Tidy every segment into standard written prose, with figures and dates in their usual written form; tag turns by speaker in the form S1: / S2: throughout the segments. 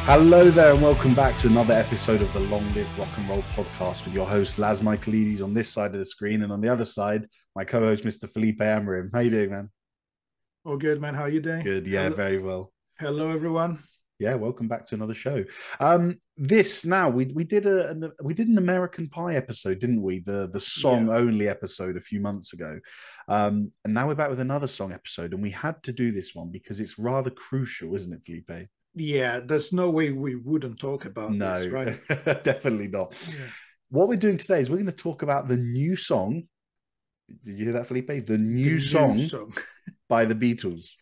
S1: Hello there and welcome back to another episode of the Long Live Rock and Roll podcast with your host Laz Michaelides on this side of the screen, and on the other side, my co-host Mr. Felipe Amarim. How you doing, man?
S2: Oh, good, man. How are you doing?
S1: Good, yeah, very well.
S2: Hello, everyone.
S1: Yeah, welcome back to another show. This now we did an American Pie episode, didn't we? The song only episode a few months ago, and now we're back with another song episode, and we had to do this one because it's rather crucial, isn't it, Felipe?
S2: Yeah, there's no way we wouldn't talk about this, right?
S1: Definitely not.
S2: Yeah.
S1: What we're doing today is we're going to talk about the new song. Did you hear that, Felipe? The new song by the Beatles.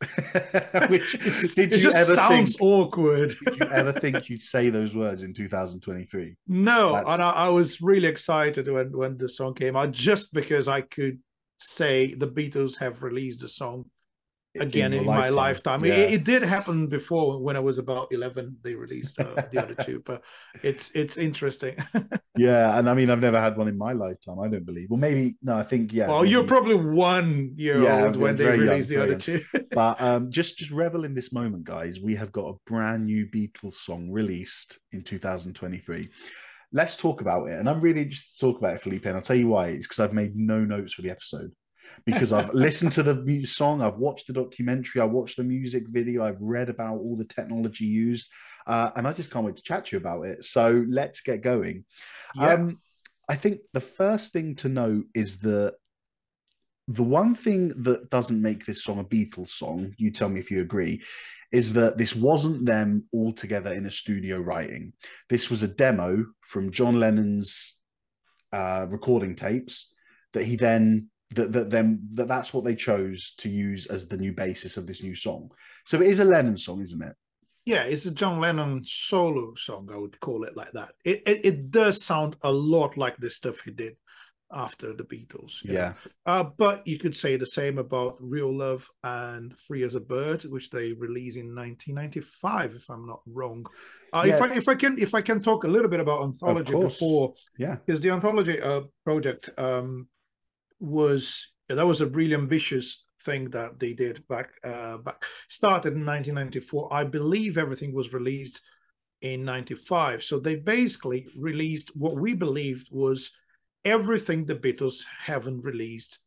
S1: Which
S2: it just sounds awkward.
S1: Did you ever think you'd say those words in 2023?
S2: No, and I was really excited when the song came out, just because I could say the Beatles have released a song again in my lifetime.
S1: Yeah.
S2: It did happen before. When I was about 11, they released the other two, but it's interesting.
S1: Yeah, and I mean, I've never had one in my lifetime, I don't believe. Well, maybe, no, I think, yeah.
S2: Well,
S1: maybe,
S2: you're probably 1 year old when they released the other two.
S1: But just revel in this moment, guys. We have got a brand new Beatles song released in 2023. Let's talk about it. And I'm really just to talk about it, Felipe, and I'll tell you why. It's because I've made no notes for the episode. Because I've listened to the song, I've watched the documentary, I watched the music video, I've read about all the technology used, and I just can't wait to chat to you about it. So let's get going.
S2: Yeah.
S1: I think the first thing to know is that the one thing that doesn't make this song a Beatles song, you tell me if you agree, is that this wasn't them all together in a studio writing. This was a demo from John Lennon's recording tapes that he then that's what they chose to use as the new basis of this new song. So it is a Lennon song, isn't it?
S2: Yeah, it's a John Lennon solo song, I would call it like that. It does sound a lot like the stuff he did after the Beatles.
S1: Yeah.
S2: But you could say the same about Real Love and Free as a Bird, which they released in 1995, if I'm not wrong. If I can talk a little bit about Anthology before, because the Anthology project was a really ambitious thing that they did back started in 1994. I believe everything was released in 95. So they basically released what we believed was everything the Beatles haven't released,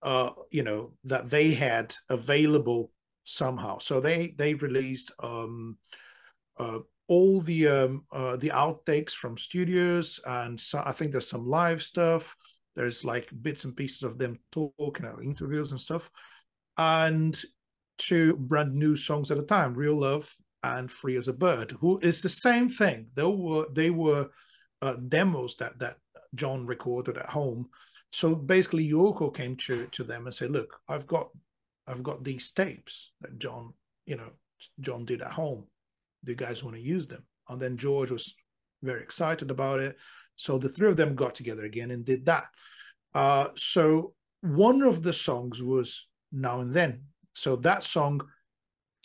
S2: that they had available somehow. So they released all the outtakes from studios, and so I think there's some live stuff. There's like bits and pieces of them talking at interviews and stuff, and 2 brand new songs at a time, Real Love and Free as a Bird, who is the same thing. They were demos that John recorded at home. So basically Yoko came to them and said, look, I've got these tapes that John did at home. Do you guys want to use them? And then George was very excited about it. So the 3 of them got together again and did that. So one of the songs was Now and Then. So that song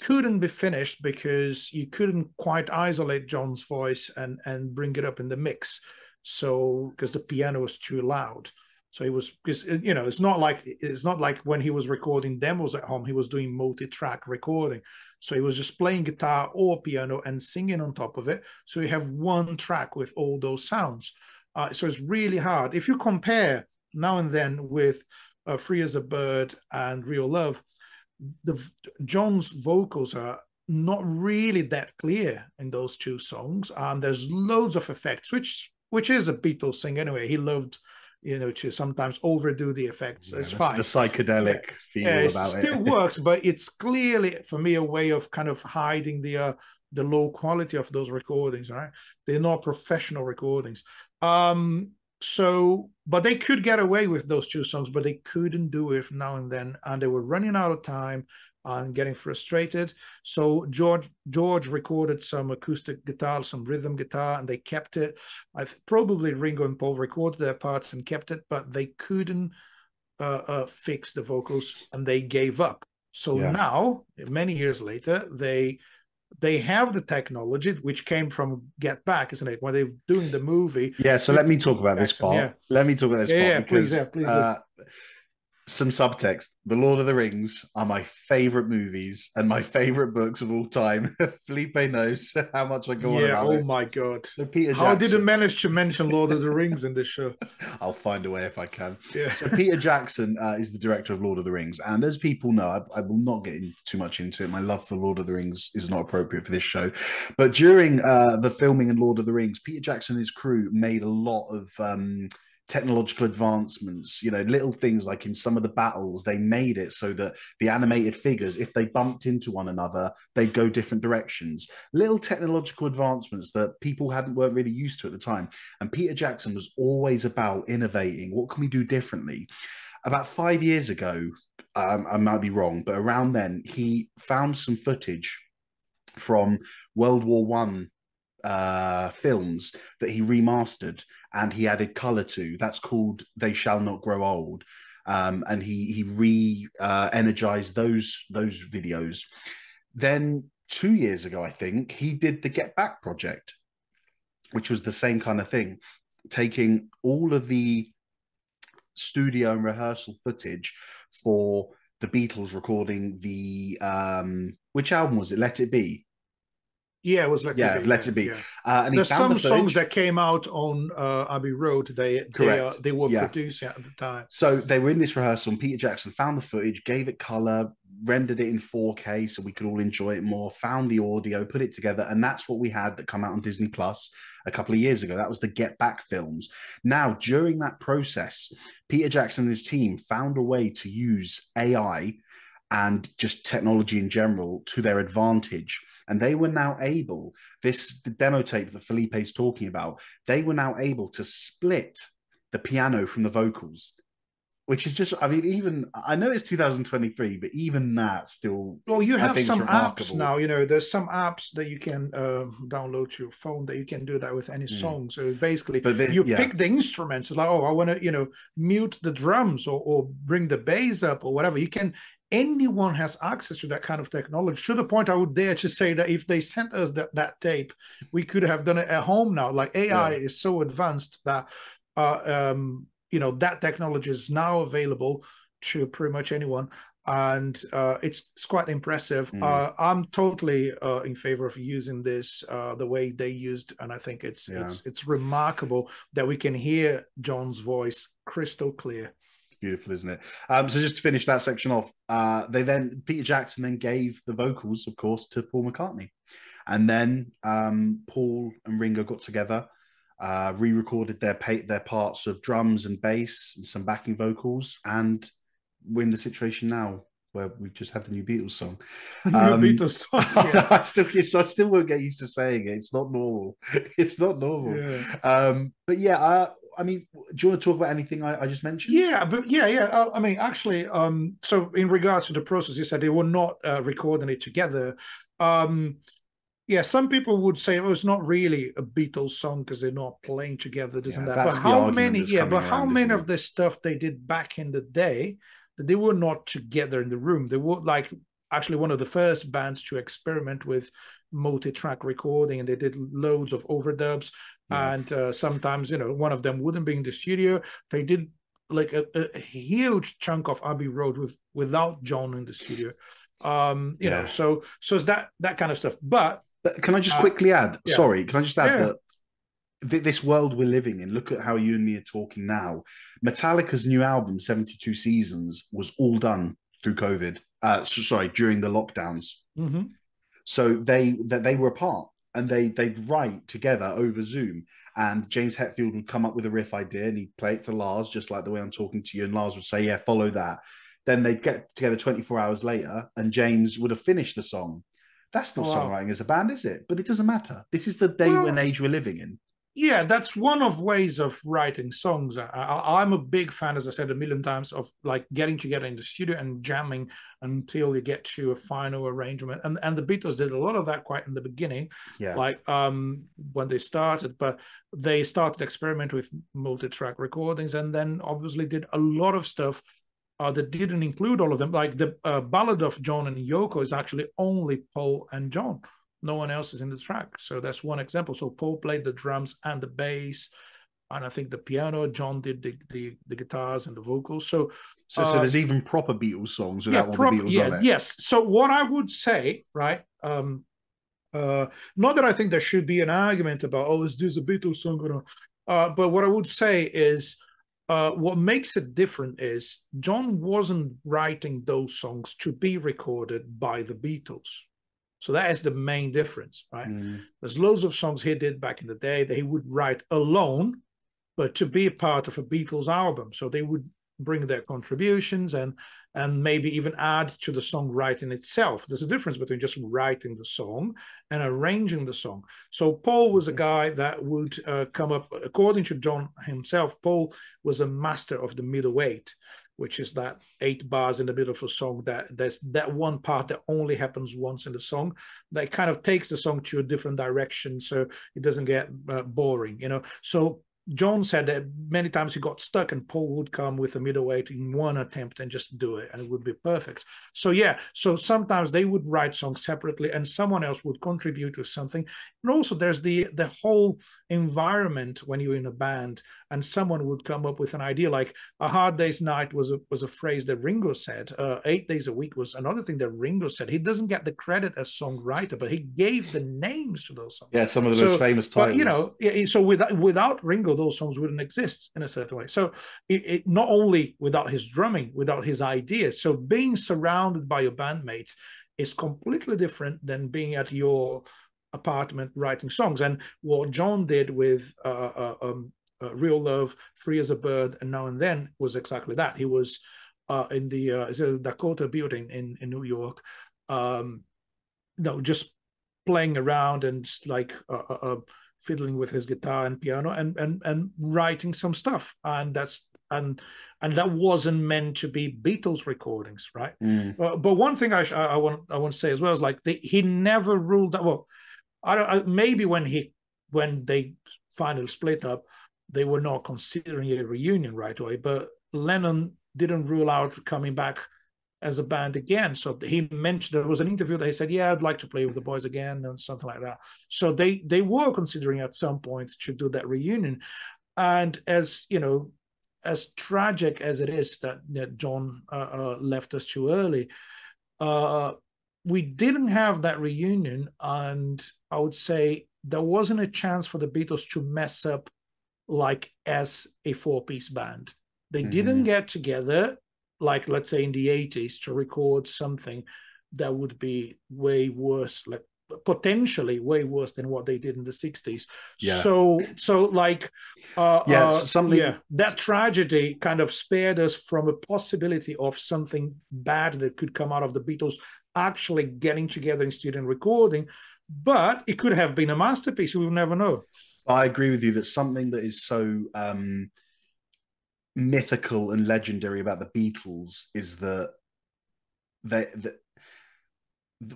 S2: couldn't be finished because you couldn't quite isolate John's voice and bring it up in the mix. So because the piano was too loud. So it was, because it's not like when he was recording demos at home, he was doing multi-track recording. So he was just playing guitar or piano and singing on top of it. So you have one track with all those sounds. So it's really hard. If you compare Now and Then with Free as a Bird and Real Love, John's vocals are not really that clear in those 2 songs. There's loads of effects, which is a Beatles thing anyway. He loved to sometimes overdo the effects. It's fine.
S1: The psychedelic feel about it.
S2: It still works, but it's clearly, for me, a way of kind of hiding the low quality of those recordings, right? They're not professional recordings. But they could get away with those 2 songs, but they couldn't do it Now and Then, and they were running out of time and getting frustrated. So George recorded some acoustic guitar, some rhythm guitar, and they kept it. Probably Ringo and Paul recorded their parts and kept it, but they couldn't fix the vocals, and they gave up. So now, many years later, they have the technology, which came from Get Back, isn't it? When they're doing the movie.
S1: Yeah, so let me talk about this part. Let me talk about this part because
S2: please
S1: Some subtext. The Lord of the Rings are my favorite movies and my favorite books of all time. Felipe knows how much I go on
S2: Yeah,
S1: about
S2: oh
S1: it.
S2: my God.
S1: So Peter
S2: How did you
S1: Jackson,
S2: manage to mention Lord of the Rings in this show?
S1: I'll find a way if I can.
S2: Yeah.
S1: So Peter Jackson is the director of Lord of the Rings, and as people know, I will not get too much into it. My love for Lord of the Rings is not appropriate for this show, but during the filming in Lord of the Rings, Peter Jackson and his crew made a lot of technological advancements, you know, little things like in some of the battles, they made it so that the animated figures, if they bumped into one another, they'd go different directions. Little technological advancements that people weren't really used to at the time. And Peter Jackson was always about innovating. What can we do differently? About 5 years ago, I might be wrong, but around then, he found some footage from World War One films that he remastered and he added color to. That's called "They Shall Not Grow Old," and he energized those videos. Then 2 years ago, I think he did the Get Back project, which was the same kind of thing, taking all of the studio and rehearsal footage for the Beatles recording the which album was it? Let It Be.
S2: Yeah, it was Let It
S1: Yeah,
S2: Be.
S1: Let
S2: Yeah,
S1: It Be.
S2: yeah.
S1: And he
S2: There's
S1: found the
S2: some songs
S1: footage.
S2: that came out on Abbey Road.
S1: Correct.
S2: They were
S1: Yeah.
S2: producing at the time.
S1: So they were in this rehearsal, and Peter Jackson found the footage, gave it color, rendered it in 4K so we could all enjoy it more, found the audio, put it together, and that's what we had that come out on Disney Plus a couple of years ago. That was the Get Back films. Now, during that process, Peter Jackson and his team found a way to use AI and just technology in general to their advantage. And they were now able, the demo tape that Felipe is talking about, they were now able to split the piano from the vocals, which is just, I mean, even, I know it's 2023, but even that still,
S2: Well, you
S1: I
S2: have
S1: think is
S2: some apps
S1: remarkable.
S2: now. You know, there's some apps that you can download to your phone that you can do that with any
S1: Mm.
S2: song. So basically,
S1: But
S2: you
S1: yeah,
S2: pick the instruments. It's like, oh, I want to, mute the drums or bring the bass up or whatever. You can. Anyone has access to that kind of technology. To the point, I would dare to say that if they sent us that tape, we could have done it at home now. Like AI
S1: yeah.
S2: is so advanced that, that technology is now available to pretty much anyone, and it's quite impressive.
S1: Mm.
S2: I'm totally in favor of using this the way they used, and I think
S1: Yeah.
S2: it's remarkable that we can hear John's voice crystal clear.
S1: Beautiful, isn't it? So just to finish that section off, Peter Jackson then gave the vocals, of course, to Paul McCartney, and then Paul and Ringo got together, re-recorded their parts of drums and bass and some backing vocals, and we're in the situation now where we've just had the new Beatles song.
S2: New Beatles song, yeah,
S1: I still won't get used to saying it. It's not normal. It's not normal.
S2: yeah.
S1: But yeah, I mean, do you want to talk about anything I just mentioned?
S2: Yeah, but yeah. I mean, actually, so in regards to the process, you said they were not recording it together. Um, yeah, some people would say, oh, it's not really a Beatles song because they're not playing together, this and
S1: Yeah,
S2: that. But
S1: that's the
S2: how
S1: argument
S2: many,
S1: that's
S2: yeah,
S1: coming
S2: but how
S1: around, isn't
S2: many
S1: it?
S2: of the stuff they did back in the day that they were not together in the room? They were like actually one of the first bands to experiment with multi-track recording, and they did loads of overdubs.
S1: Yeah,
S2: And sometimes, one of them wouldn't be in the studio. They did like a huge chunk of Abbey Road without John in the studio.
S1: yeah.
S2: So it's that kind of stuff. But
S1: But can I just
S2: uh,
S1: quickly add?
S2: yeah,
S1: Sorry, can I just add
S2: yeah.
S1: that this world we're living in, look at how you and me are talking now. Metallica's new album, 72 Seasons, was all done through COVID. Sorry, during the lockdowns.
S2: Mm-hmm.
S1: So they were apart and they'd write together over Zoom. And James Hetfield would come up with a riff idea and he'd play it to Lars, just like the way I'm talking to you. And Lars would say, yeah, follow that. Then they'd get together 24 hours later and James would have finished the song. That's not
S2: Oh, wow.
S1: songwriting as a band, is it? But it doesn't matter. This is the day and
S2: Well,
S1: age we're living in.
S2: yeah, that's one of ways of writing songs. I'm a big fan, as I said a million times, of like getting together in the studio and jamming until you get to a final arrangement. And the Beatles did a lot of that quite in the beginning,
S1: Yeah.
S2: like when they started. But they started experiment with multi-track recordings, and then obviously did a lot of stuff that didn't include all of them. Like the Ballad of John and Yoko is actually only Paul and John. No one else is in the track. So that's one example. So Paul played the drums and the bass. and I think the piano. John did the guitars and the vocals. So
S1: So there's even proper Beatles songs
S2: yeah,
S1: without all the Beatles on it.
S2: yes. So what I would say, right? Not that I think there should be an argument about, oh, is this a Beatles song or not? But what I would say is, what makes it different is John wasn't writing those songs to be recorded by the Beatles. So that is the main difference, right? There's loads of songs he did back in the day that he would write alone, but to be a part of a Beatles album. So they would bring their contributions and maybe even add to the songwriting itself. There's a difference between just writing the song and arranging the song. So Paul was a guy that would come up, according to John himself, Paul was a master of the middle eight, which is that 8 bars in the middle of a song, that there's that one part that only happens once in the song that kind of takes the song to a different direction so it doesn't get boring, you know. So John said that many times he got stuck and Paul would come with a middle eight in one attempt and just do it and it would be perfect. So yeah, so sometimes they would write songs separately and someone else would contribute with something. And also there's the whole environment when you're in a band and someone would come up with an idea, like a hard day's night was a phrase that Ringo said. 8 days a week was another thing that Ringo said. He doesn't get the credit as songwriter, but he gave the names to those songs.
S1: Yeah, some of the most famous titles.
S2: But, you know, so without Ringo, those songs wouldn't exist in a certain way. So it not only without his drumming, without his ideas. So being surrounded by your bandmates is completely different than being at your apartment writing songs. And what John did with Real Love, Free as a Bird, and Now and Then was exactly that. He was in the Dakota building in New York, just playing around and like fiddling with his guitar and piano and writing some stuff. And that wasn't meant to be Beatles recordings, right? But one thing I want to say as well is like he never ruled out. Well, maybe when they finally split up, they were not considering a reunion right away, but Lennon didn't rule out coming back as a band again. So he mentioned, there was an interview that he said, yeah, I'd like to play with the boys again and something like that. So they were considering at some point to do that reunion. And as you know, as tragic as it is that John left us too early, we didn't have that reunion. And I would say there wasn't a chance for the Beatles to mess up like as a 4-piece band. They didn't get together like, let's say in the 80s, to record something that would be way worse, like potentially way worse than what they did in the 60s.
S1: Yeah.
S2: So like that tragedy kind of spared us from a possibility of something bad that could come out of the Beatles actually getting together in studio and recording. But it could have been a masterpiece. We will never know.
S1: I agree with you that something that is so mythical and legendary about the Beatles is that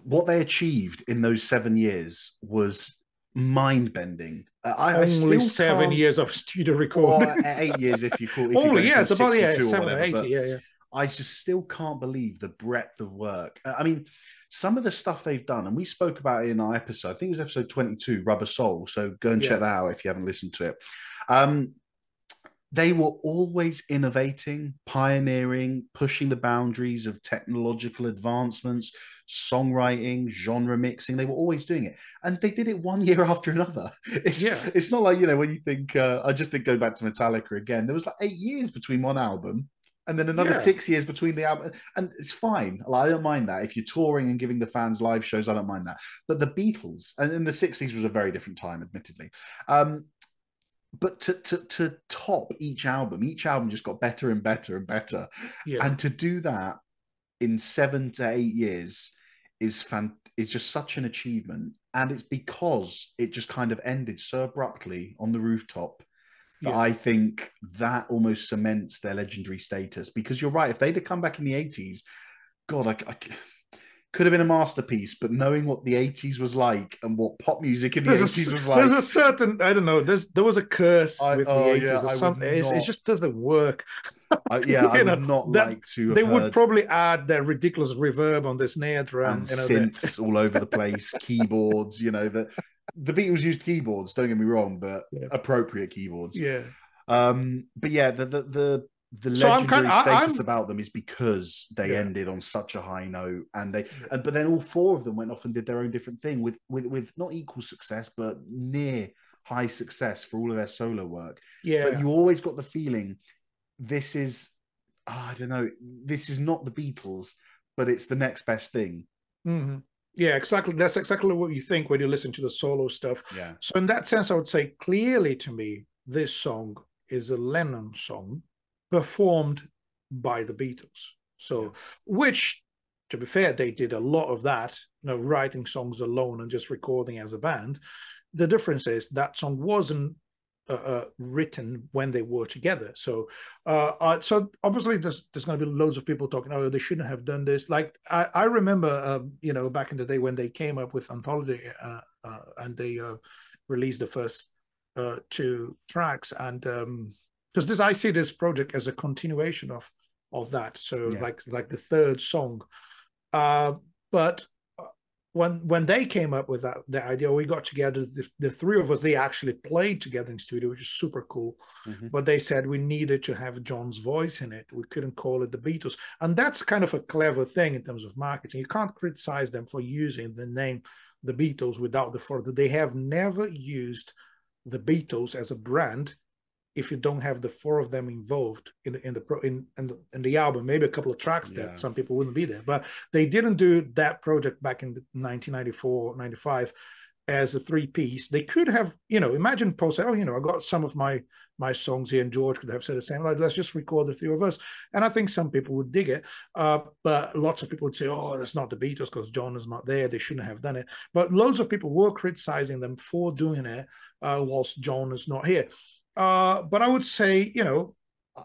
S1: what they achieved in those 7 years was mind-bending.
S2: Only 7 years of studio recording.
S1: Or 8 years if you call it.
S2: Only, yeah, it's about 7 or 8, yeah.
S1: I just still can't believe the breadth of work. I mean, some of the stuff they've done, and we spoke about it in our episode, I think it was episode 22, Rubber Soul. So go and check that out if you haven't listened to it. They were always innovating, pioneering, pushing the boundaries of technological advancements, songwriting, genre mixing. They were always doing it. And they did it 1 year after another. It's not like, you know, when you think, I just think, go back to Metallica again, there was like 8 years between one album. And then another 6 years between the album. And it's fine. Like, I don't mind that. If you're touring and giving the fans live shows, I don't mind that. But the Beatles, and in the 60s was a very different time, admittedly. But to top each album just got better and better and better. Yeah. And to do that in 7 to 8 years is just such an achievement. And it's because it just kind of ended so abruptly on the rooftop. I think that almost cements their legendary status, because you're right. If they'd have come back in the 80s, God, I could have been a masterpiece, but knowing what the 80s was like and what pop music in the 80s was like.
S2: There's a certain, I don't know, there was a curse with the 80s or something. It just doesn't work.
S1: I would not like to.
S2: They would probably add their ridiculous reverb on the snare drum.
S1: And synths all over the place, keyboards, you know, the Beatles used keyboards, don't get me wrong, but appropriate keyboards.
S2: Yeah.
S1: But yeah, the
S2: So
S1: legendary status
S2: I'm
S1: about them is because they
S2: yeah,
S1: ended on such a high note, and they
S2: yeah,
S1: and but then all four of them went off and did their own different thing with not equal success, but near high success for all of their solo work. But
S2: yeah.
S1: you always got the feeling this is, I don't know, this is not the Beatles, but it's the next best thing.
S2: Hmm. Yeah, exactly. That's exactly what you think when you listen to the solo stuff.
S1: Yeah,
S2: So in that sense, I would say clearly to me, this song is a Lennon song performed by the Beatles.
S1: yeah,
S2: So, which, to be fair, they did a lot of that, writing songs alone and just recording as a band. The difference is that song wasn't written when they were together. So obviously there's going to be loads of people talking. Oh, they shouldn't have done this. Like I remember, back in the day when they came up with Anthology and they released the first two tracks, and because this I see this project as a continuation of that. So
S1: yeah,
S2: like the third song, but when they came up with the idea, we got together. The three of us, they actually played together in studio, which is super cool.
S1: hmm,
S2: But they said we needed to have John's voice in it. We couldn't call it the Beatles, and that's kind of a clever thing in terms of marketing. You can't criticize them for using the name the Beatles without the further. They have never used the Beatles as a brand if you don't have the four of them involved in the album. Maybe a couple of tracks that
S1: yeah,
S2: some people wouldn't be there, but they didn't do that project back in 1994 95 as a three-piece. They could have, imagine Paul say, oh, I got some of my songs here, and George could have said the same, like, let's just record the three of us. And I think some people would dig it, but lots of people would say, oh, that's not the Beatles because John is not there, they shouldn't have done it. But loads of people were criticizing them for doing it whilst John is not here. But I would say,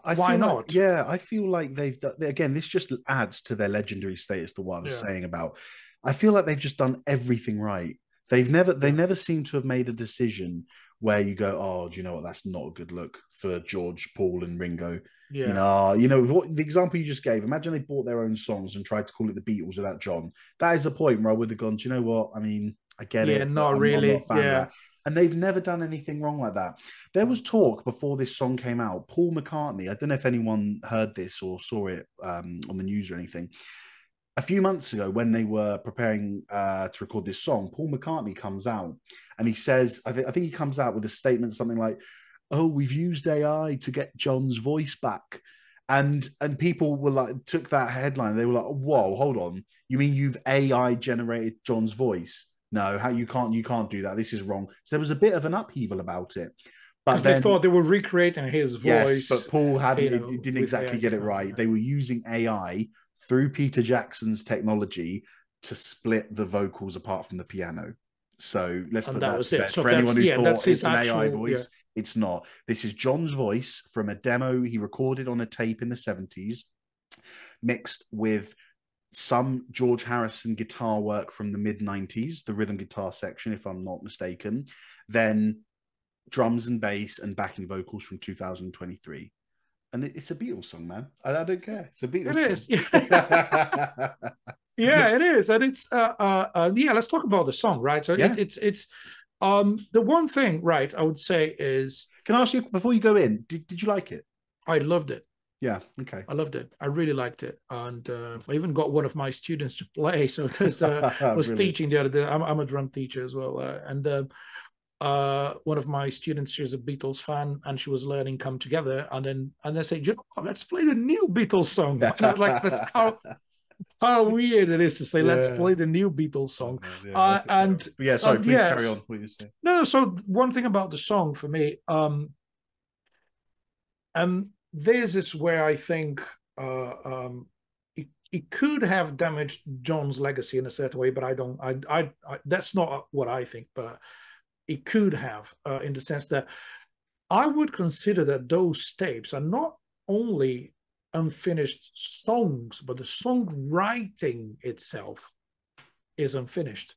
S1: I
S2: why
S1: feel like,
S2: not?
S1: yeah, I feel like they've done, again, this just adds to their legendary status to what I was
S2: Yeah,
S1: saying about. I feel like they've just done everything right. They
S2: yeah,
S1: never seem to have made a decision where you go, oh, do you know what? That's not a good look for George, Paul, and Ringo.
S2: yeah,
S1: What the example you just gave. Imagine they bought their own songs and tried to call it the Beatles without John. That is the point where I would have gone, do you know what? I mean, I get
S2: yeah.
S1: it, but
S2: Not
S1: I'm not
S2: really.
S1: a fan of
S2: Yeah,
S1: that. And they've never done anything wrong like that. There was talk before this song came out. Paul McCartney, I don't know if anyone heard this or saw it on the news or anything. A few months ago, when they were preparing to record this song, Paul McCartney comes out and he says, I think he comes out with a statement something like, "Oh, we've used AI to get John's voice back." And people were like, took that headline. They were like, "Whoa, hold on! You mean you've AI generated John's voice? No, how you can't do that. This is wrong." So there was a bit of an upheaval about it. But
S2: because they
S1: then,
S2: thought they were recreating his
S1: yes, but
S2: voice,
S1: Paul hadn't, it didn't
S2: with
S1: exactly
S2: AI
S1: get it
S2: technology.
S1: right. They were using AI through Peter Jackson's technology to split the vocals apart from the piano. So let's
S2: And
S1: put
S2: that
S1: that
S2: was
S1: to
S2: it.
S1: bed.
S2: So
S1: For anyone
S2: that's
S1: who
S2: yeah, that's
S1: thought
S2: his
S1: it's an AI
S2: actual yeah.
S1: voice, it's not. This is John's voice from a demo he recorded on a tape in the 70s, mixed with some George Harrison guitar work from the mid 90s, the rhythm guitar section, if I'm not mistaken. Then drums and bass and backing vocals from 2023. And it's a Beatles song, man. I don't care. It's a
S2: It
S1: Beatles song.
S2: is. Yeah. Yeah, it is. And it's yeah, let's talk about the song, right? So
S1: Yeah.
S2: it's the one thing, right, I would say is
S1: Can I ask you before you go in? Did you like it?
S2: I loved it.
S1: Yeah. Okay.
S2: I loved it. I really liked it, and I even got one of my students to play. So there's was
S1: Brilliant.
S2: teaching the other day. I'm a drum teacher as well, and one of my students, she's a Beatles fan, and she was learning "Come Together," and they said, you know what, let's play the new Beatles song. And I was like, that's how weird it is to say, let's
S1: Yeah.
S2: play the new Beatles
S1: Oh
S2: song.
S1: man, yeah, that's
S2: And
S1: incredible. But yeah, sorry, please carry on
S2: yes,
S1: what you say.
S2: no. So one thing about the song for me, and this is where I think it could have damaged John's legacy in a certain way, but I don't. I that's not what I think, but it could have, in the sense that I would consider that those tapes are not only unfinished songs, but the songwriting itself is unfinished.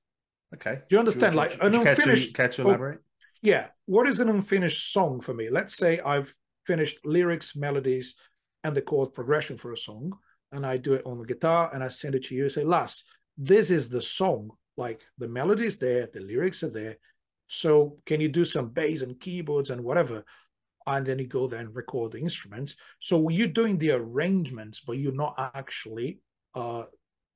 S1: Okay.
S2: Do you understand? Like
S1: Would
S2: an
S1: you
S2: unfinished.
S1: care to
S2: Oh,
S1: elaborate?
S2: yeah. What is an unfinished song for me? Let's say I've finished lyrics, melodies, and the chord progression for a song, and I do it on the guitar, and I send it to you. Say, Laz, this is the song. Like the melody is there, the lyrics are there. So can you do some bass and keyboards and whatever? and then you go there and record the instruments. So you're doing the arrangements, but you're not actually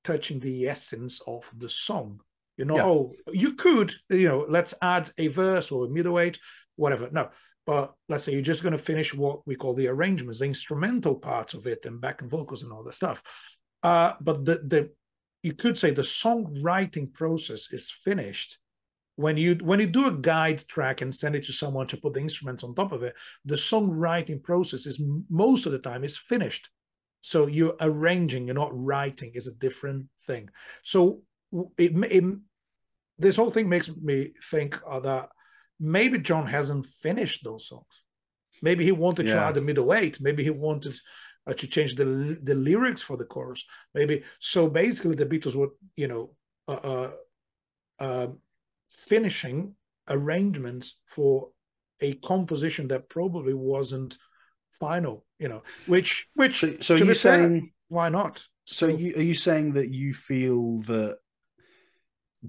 S2: touching the essence of the song. You know,
S1: Yeah.
S2: oh, you could, let's add a verse or a middle eight, whatever. No, but let's say you're just going to finish what we call the arrangements, the instrumental parts of it, and backing vocals and all that stuff. But you could say the songwriting process is finished when you do a guide track and send it to someone to put the instruments on top of it. The songwriting process is most of the time is finished. So you're arranging, you're not writing, is a different thing. So this whole thing makes me think that maybe John hasn't finished those songs. Maybe he wanted to add a middle eight. Maybe he wanted to change the lyrics for the chorus. Maybe so. Basically, the Beatles were, finishing arrangements for a composition that probably wasn't final. Which
S1: so are you saying
S2: why not?
S1: So are you saying that you feel that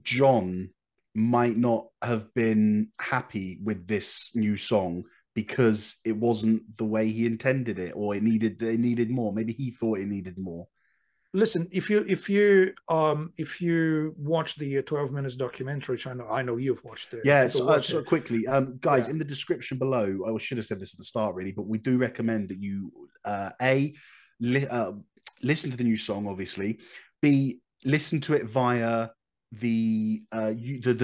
S1: John might not have been happy with this new song because it wasn't the way he intended it, or it needed more? Maybe he thought it needed more.
S2: Listen, if you watch the 12 minutes documentary, which I know you've watched it.
S1: Yeah, so quickly, guys, in the description below, I should have said this at the start, really, but we do recommend that you listen to the new song, obviously. B, listen to it via the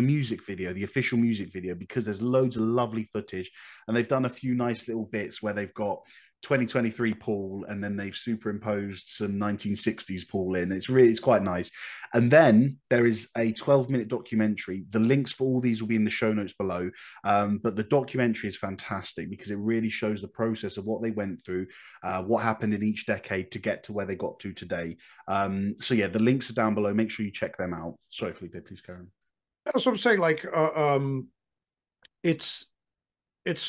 S1: music video, the official music video, because there's loads of lovely footage, and they've done a few nice little bits where they've got 2023 Paul, and then they've superimposed some 1960s Paul in. It's quite nice. And then there is a 12-minute documentary. The links for all these will be in the show notes below. But the documentary is fantastic because it really shows the process of what they went through, what happened in each decade to get to where they got to today. So yeah, the links are down below. Make sure you check them out. Sorry, Felipe, please carry on.
S2: That's what I'm saying. Like, it's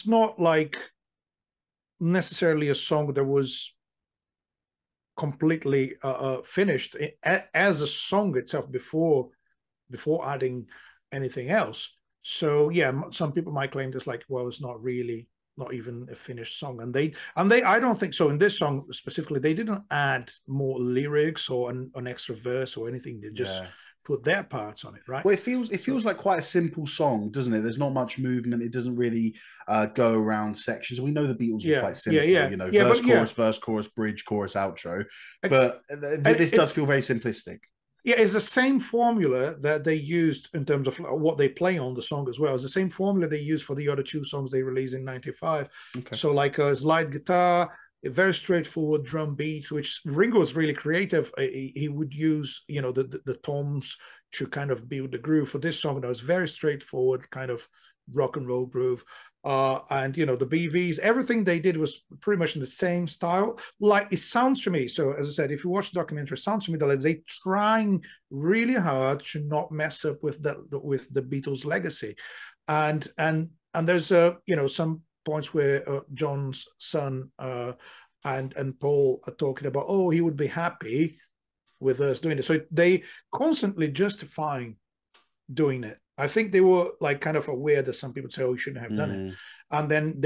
S2: not like necessarily a song that was completely finished as a song itself before adding anything else. So yeah, some people might claim this like, well, it's not even a finished song, and they I don't think so. In this song specifically, they didn't add more lyrics or an extra verse or anything. They just put their parts on it, right?
S1: Well, it feels like quite a simple song, doesn't it? There's not much movement. It doesn't really go around sections. We know the Beatles were quite simple, verse, chorus, bridge, chorus, outro. But this does feel very simplistic.
S2: Yeah, it's the same formula that they used in terms of what they play on the song as well. It's the same formula they used for the other two songs they released in '95. Okay. So like a slide guitar, a very straightforward drum beat, which Ringo was really creative. He would use, the toms to kind of build the groove. For this song, that was very straightforward, kind of rock and roll groove. And the BVs, everything they did was pretty much in the same style. Like it sounds to me. So as I said, if you watch the documentary, it sounds to me that they're trying really hard to not mess up with the Beatles' legacy. And there's some points where John's son and Paul are talking about, oh, he would be happy with us doing this. So they constantly justifying doing it. I think they were like kind of aware that some people say, oh, you shouldn't have done it. And then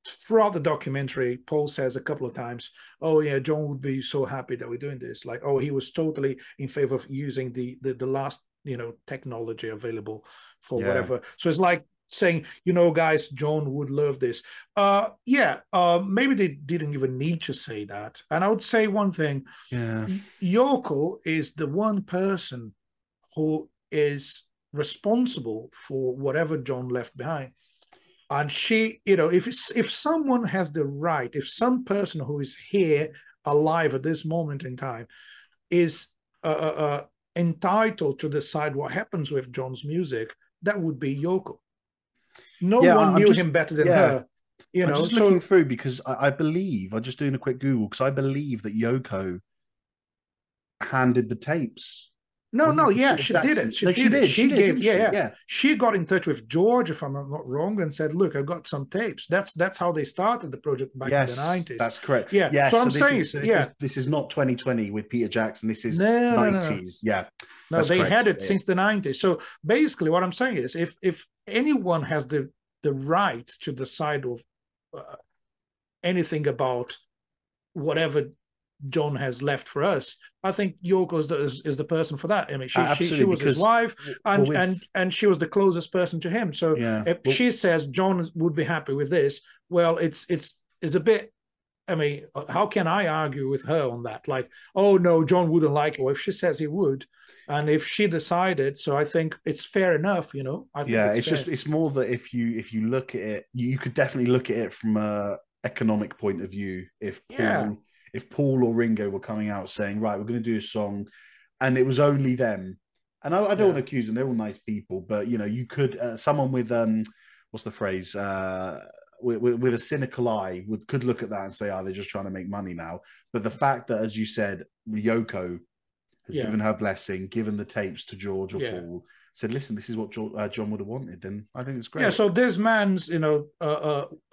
S2: throughout the documentary, Paul says a couple of times, oh yeah, John would be so happy that we're doing this. Like, oh, he was totally in favor of using the last, technology available for whatever. So it's like saying, guys, John would love this. Maybe they didn't even need to say that. And I would say one thing, Yoko is the one person who is responsible for whatever John left behind. And she, if someone has the right, if some person who is here alive at this moment in time is entitled to decide what happens with John's music, that would be Yoko. No one knew him better than her.
S1: I'm just looking through because I believe, I'm just doing a quick Google, because I believe that Yoko handed the tapes.
S2: She did it. She got in touch with George, if I'm not wrong, and said, "Look, I've got some tapes." That's how they started the project back in the 90s.
S1: That's correct.
S2: Yeah. So I'm saying,
S1: this is not 2020 with Peter Jackson. This is 90s. No. Yeah.
S2: No, they had it since the 90s. So basically, what I'm saying is, if anyone has the right to decide of anything about whatever John has left for us. I think Yoko is the person for that. I mean, she
S1: Absolutely,
S2: was his
S1: because
S2: wife,
S1: well,
S2: and
S1: with
S2: she was the closest person to him. So
S1: yeah,
S2: if
S1: well,
S2: she says John would be happy with this, well, it's a bit. I mean, how can I argue with her on that? Like, oh no, John wouldn't like it. Well, if she says he would, and if she decided, so I think it's fair enough. You know, I think
S1: yeah,
S2: it's
S1: it's just
S2: fair.
S1: it's more that if you look at it, you could definitely look at it from a economic point of view.
S2: Yeah,
S1: If Paul or Ringo were coming out saying, right, we're going to do a song, and it was only them, and I don't want
S2: yeah,
S1: to accuse them; they're all nice people, but you know, you could someone with what's the phrase with a cynical eye could look at that and say, oh, they're just trying to make money now. But the fact that, as you said, Yoko has
S2: yeah,
S1: given her blessing, given the tapes to George or
S2: yeah.
S1: Paul, said, listen, this is what John would have wanted, then I think it's
S2: Yeah,
S1: great.
S2: so this man's,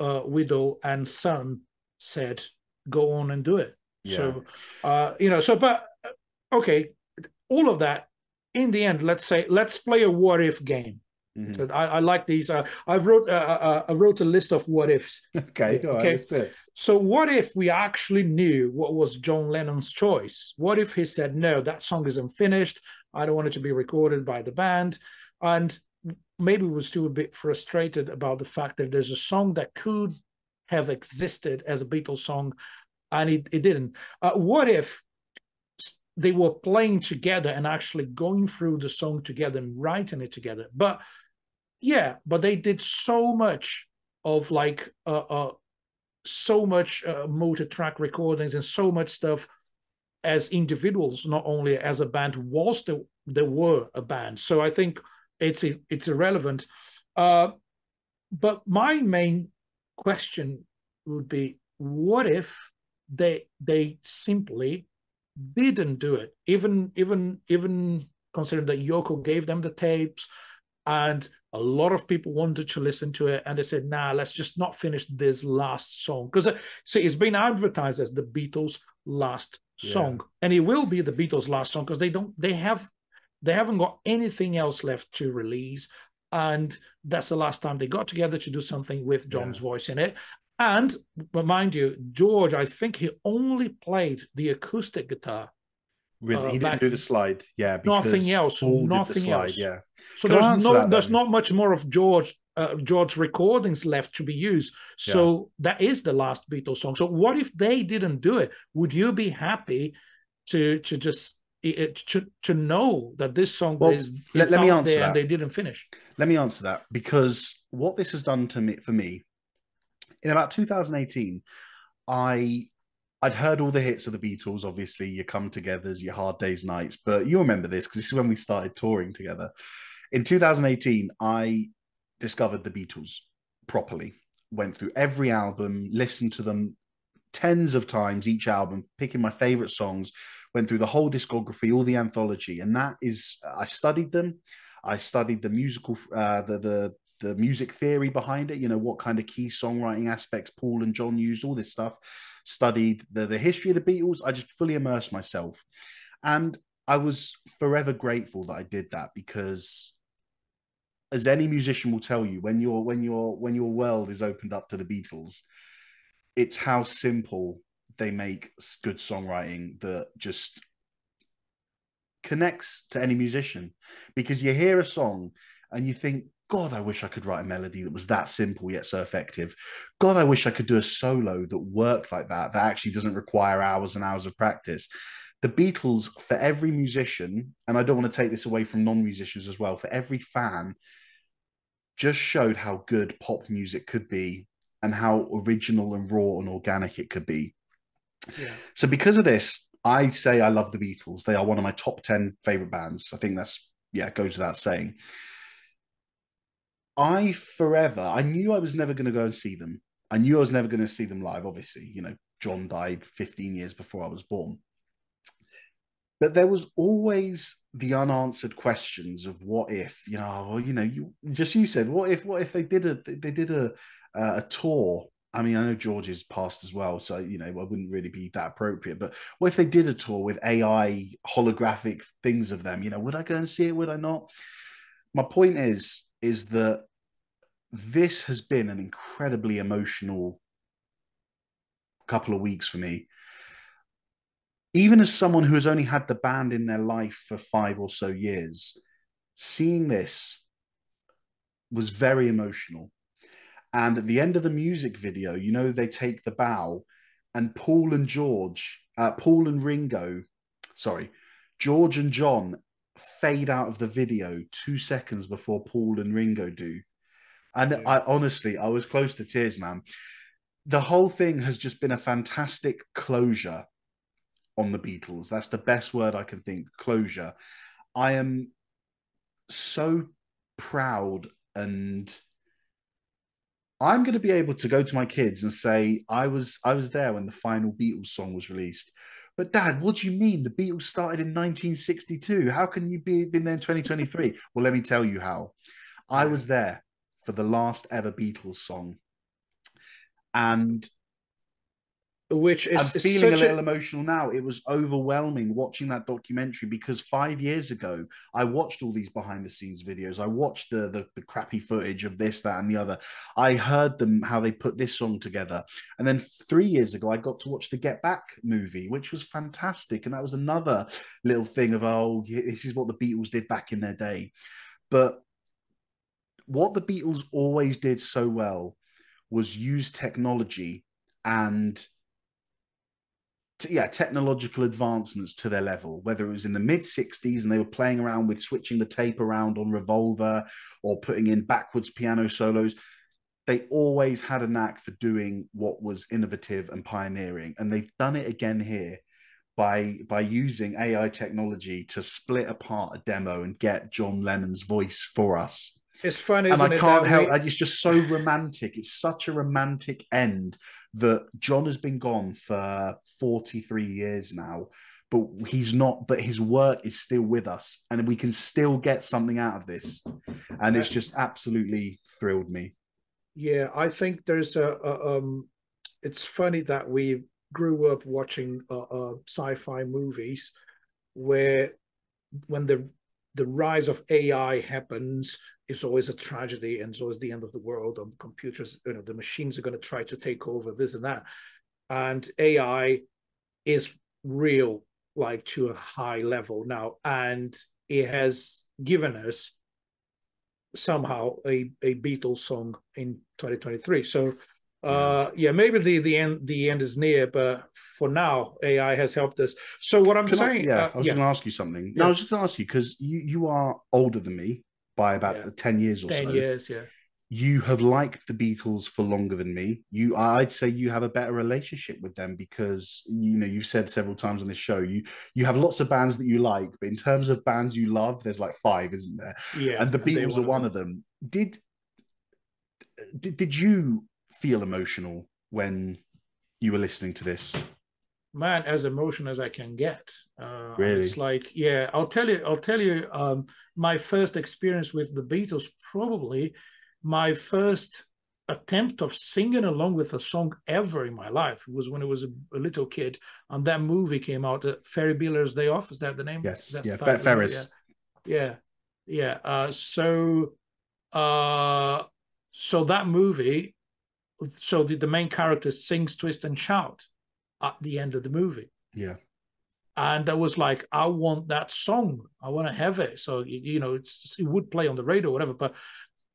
S2: widow and son said, "Go on and do it."
S1: Yeah.
S2: So, okay, all of that. In the end, let's play a what if game.
S1: Mm-hmm.
S2: So I like these. I wrote a list of what ifs
S1: Okay,
S2: here.
S1: all right,
S2: Okay,
S1: let's do it.
S2: so what if we actually knew what was John Lennon's choice? What if he said, "No, that song isn't finished. I don't want it to be recorded by the band," and maybe was still a bit frustrated about the fact that there's a song that could have existed as a Beatles song and it didn't. What if they were playing together and actually going through the song together and writing it together? But yeah, but they did so much of like so much multi-track recordings and so much stuff as individuals, not only as a band, whilst they were a band. So I think it's irrelevant. Uh, but my main question would be, what if they simply didn't do it? Even considering that Yoko gave them the tapes, and a lot of people wanted to listen to it, and they said, "Nah, let's just not finish this last song," because see, it's been advertised as the Beatles' last
S1: Yeah.
S2: song, and it will be the Beatles' last song because they haven't got anything else left to release, and that's the last time they got together to do something with John's
S1: Yeah.
S2: voice in it. And but mind you, George, I think he only played the acoustic guitar
S1: Really, he didn't
S2: back,
S1: do the slide. Yeah,
S2: nothing
S1: because
S2: else,
S1: Paul did the
S2: nothing
S1: slide.
S2: else.
S1: Yeah.
S2: So
S1: Can I answer that
S2: there's
S1: then?
S2: not much more of George recordings left to be used.
S1: Yeah.
S2: So that is the last Beatles song. So what if they didn't do it? Would you be happy to just to know that this song
S1: Well,
S2: is
S1: let,
S2: it's
S1: let me
S2: out
S1: answer
S2: there and
S1: that.
S2: they didn't finish?
S1: Let me answer that because what this has done to me for me in about 2018, I I'd heard all the hits of the Beatles, obviously, your Come Togethers, your Hard Days Nights, but you remember this because this is when we started touring together. In 2018, I discovered the Beatles properly, went through every album, listened to them tens of times each album, picking my favorite songs, went through the whole discography, all the anthology, and that is, I studied them. I studied the musical, the music theory behind it. You know what kind of key songwriting aspects Paul and John used, all this stuff. Studied the history of the Beatles. I just fully immersed myself, and I was forever grateful that I did that because, as any musician will tell you, when your world is opened up to the Beatles, it's how simple they make good songwriting that just connects to any musician. Because you hear a song and you think, God, I wish I could write a melody that was that simple yet so effective. God, I wish I could do a solo that worked like that, that actually doesn't require hours and hours of practice. The Beatles, for every musician, and I don't want to take this away from non-musicians as well, for every fan, just showed how good pop music could be and how original and raw and organic it could be.
S2: Yeah,
S1: So because of this, I say I love the Beatles. They are one of my top 10 favorite bands. I think that's, yeah, goes without saying. I knew I was never going to go and see them. I knew I was never going to see them live. Obviously, you know, John died 15 years before I was born. But there was always the unanswered questions of what if, you know, well, you know, you said, what if they did a tour. I mean, I know George is passed as well, so you know, I wouldn't really be that appropriate. But what if they did a tour with AI holographic things of them? You know, would I go and see it? Would I not? My point is that this has been an incredibly emotional couple of weeks for me. Even as someone who has only had the band in their life for 5 or so years, seeing this was very emotional. And at the end of the music video, you know, they take the bow, and Paul and Ringo, sorry, George and John fade out of the video 2 seconds before Paul and Ringo do. And
S2: Yeah.
S1: I honestly, I was close to tears, man. The whole thing has just been a fantastic closure on the Beatles. That's the best word I can think. Closure. I am so proud, and I'm going to be able to go to my kids and say I was there when the final Beatles song was released. But Dad, what do you mean? The Beatles started in 1962. How can you been there in 2023? Well, let me tell you how. I
S2: Yeah.
S1: was there for the last ever Beatles song, and
S2: Which
S1: I'm
S2: is
S1: feeling a
S2: such a
S1: little emotional now. It was overwhelming watching that documentary because 5 years ago, I watched all these behind the scenes videos. I watched the crappy footage of this, that, and the other. I heard them how they put this song together. And then 3 years ago, I got to watch the Get Back movie, which was fantastic. And that was another little thing of, oh, this is what the Beatles did back in their day. But what the Beatles always did so well was use technology and technological advancements to their level, whether it was in the mid 60s and they were playing around with switching the tape around on Revolver or putting in backwards piano solos. They always had a knack for doing what was innovative and pioneering. And they've done it again here by using AI technology to split apart a demo and get John Lennon's voice for us.
S2: it's fun,
S1: And I
S2: isn't it,
S1: can't
S2: that
S1: help.
S2: we
S1: It's just so romantic. It's such a romantic end that John has been gone for 43 years now, but he's not. But his work is still with us, and we can still get something out of this. And
S2: uh,
S1: it's just absolutely thrilled me.
S2: yeah, I think there's it's funny that we grew up watching sci-fi movies where when the rise of AI happens, it's always a tragedy and it's always the end of the world. On computers, the machines are going to try to take over this and that, and AI is real, like to a high level now, and it has given us somehow a Beatles song in 2023. So
S1: Yeah.
S2: yeah, maybe the end is near, but for now AI has helped us. So what I'm
S1: Can I?
S2: saying,
S1: Yeah, I was just
S2: yeah,
S1: going to ask you something. No, I
S2: yeah,
S1: was just going to ask you because you are older than me by about
S2: yeah,
S1: 10 years or
S2: 10
S1: so.
S2: years, yeah.
S1: You have liked the Beatles for longer than me. I'd say you have a better relationship with them because you've said several times on this show you have lots of bands that you like, but in terms of bands you love, there's like five, isn't there?
S2: Yeah,
S1: And the
S2: and they
S1: Beatles are
S2: one of
S1: one
S2: them.
S1: of them. Did you feel emotional when you were listening to this?
S2: Man, as emotional as I can get. And it's
S1: Really?
S2: like, yeah, I'll tell you, my first experience with the Beatles, probably my first attempt of singing along with a song ever in my life was when I was a little kid, and that movie came out, Ferry Bueller's Day Off. Is that the name?
S1: Yes.
S2: That's
S1: Yeah.
S2: the title of the movie. Yeah,
S1: Ferris.
S2: yeah, yeah. Uh, so that movie, so the main character sings "Twist and Shout" at the end of the movie.
S1: Yeah.
S2: And I was like, I want that song. I want to have it. So it would play on the radio or whatever. But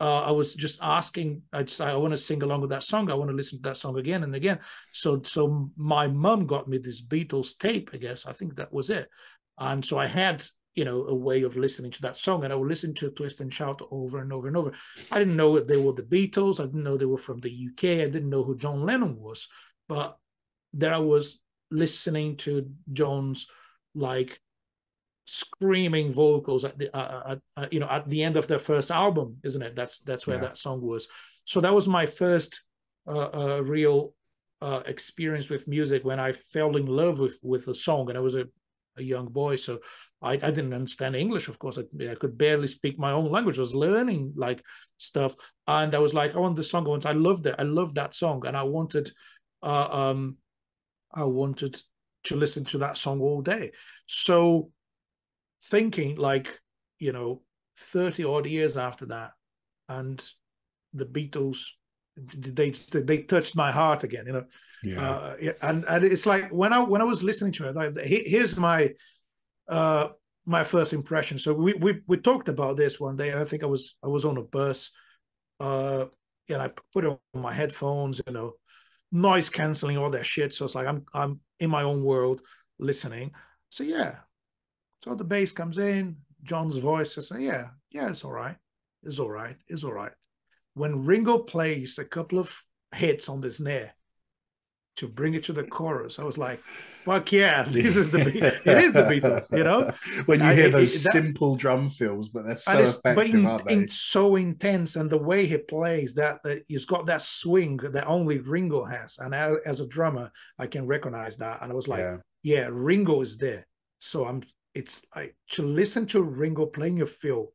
S2: I was just asking. I want to sing along with that song. I want to listen to that song again and again. So my mum got me this Beatles tape. I guess I think that was it. And so I had a way of listening to that song, and I would listen to Twist and Shout over and over and over. I didn't know they were the Beatles. I didn't know they were from the UK. I didn't know who John Lennon was, but there I was listening to John's like screaming vocals at the end of their first album, isn't it? That's where
S1: Yeah.
S2: that song was. So that was my first real experience with music, when I fell in love with the song, and I was a young boy, so I didn't understand English. Of course, I could barely speak my own language. I was learning like stuff, and I was like, I want the song. I loved it. I loved that song, and uh, um, I wanted to listen to that song all day. So thinking like, 30 odd years after that, and the Beatles they touched my heart again, you know.
S1: Yeah.
S2: And it's like when I was listening to it, like, here's uh my first impression. So we talked about this one day, and I think I was on a bus, uh and I put on my headphones, you know, noise canceling, all that shit. So it's like I'm in my own world listening. So yeah, so the bass comes in, John's voice. I say, yeah, it's all right, it's all right, it's all right. When Ringo plays a couple of hits on the snare to bring it to the chorus, I was like, fuck yeah, this is it is the Beatles, you know.
S1: When you hear those
S2: That,
S1: simple drum fills, but they're
S2: and
S1: so
S2: it's but
S1: effective, aren't they?
S2: so intense, and the way he plays that he's got that swing that only Ringo has, and as a drummer I can recognize that, and I was like,
S1: Yeah.
S2: yeah, Ringo is there. So it's like to listen to Ringo playing a fill